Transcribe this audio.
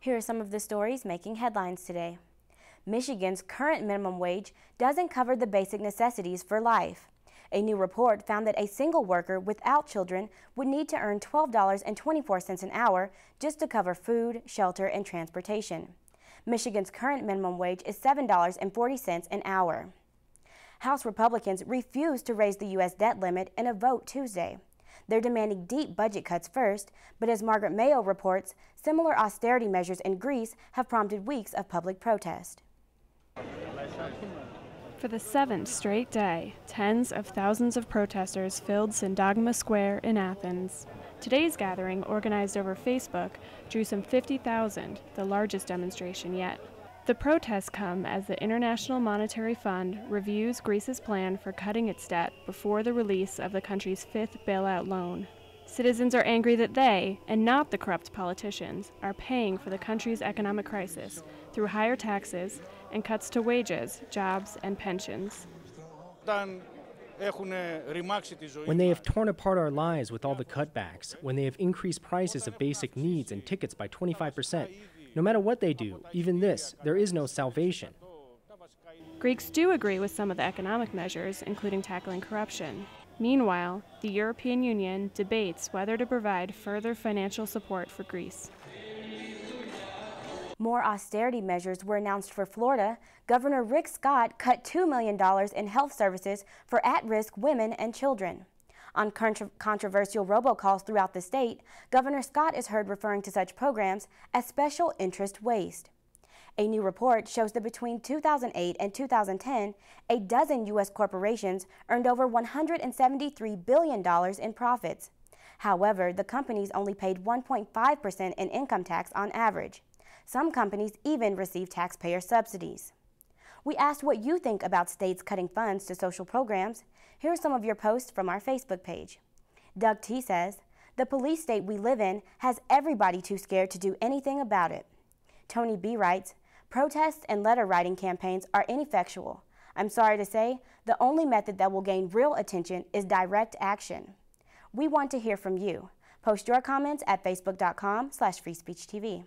Here are some of the stories making headlines today. Michigan's current minimum wage doesn't cover the basic necessities for life. A new report found that a single worker without children would need to earn $12.24 an hour just to cover food, shelter, and transportation. Michigan's current minimum wage is $7.40 an hour. House Republicans refused to raise the U.S. debt limit in a vote Tuesday. They're demanding deep budget cuts first, but as Margaret Mayo reports, similar austerity measures in Greece have prompted weeks of public protest. For the 7th straight day, tens of thousands of protesters filled Syntagma Square in Athens. Today's gathering, organized over Facebook, drew some 50,000, the largest demonstration yet. The protests come as the International Monetary Fund reviews Greece's plan for cutting its debt before the release of the country's 5th bailout loan. Citizens are angry that they, and not the corrupt politicians, are paying for the country's economic crisis through higher taxes and cuts to wages, jobs, and pensions. When they have torn apart our lives with all the cutbacks, when they have increased prices of basic needs and tickets by 25%, no matter what they do, even this, there is no salvation. Greeks do agree with some of the economic measures, including tackling corruption. Meanwhile, the European Union debates whether to provide further financial support for Greece. More austerity measures were announced for Florida. Governor Rick Scott cut $2 million in health services for at-risk women and children. On controversial robocalls throughout the state, Governor Scott is heard referring to such programs as special interest waste. A new report shows that between 2008 and 2010, a dozen U.S. corporations earned over $173 billion in profits. However, the companies only paid 1.5% in income tax on average. Some companies even receive taxpayer subsidies. We asked what you think about states cutting funds to social programs. Here are some of your posts from our Facebook page. Doug T. says, "The police state we live in has everybody too scared to do anything about it." Tony B. writes, "Protests and letter writing campaigns are ineffectual. I'm sorry to say, the only method that will gain real attention is direct action." We want to hear from you. Post your comments at facebook.com/freespeechtv.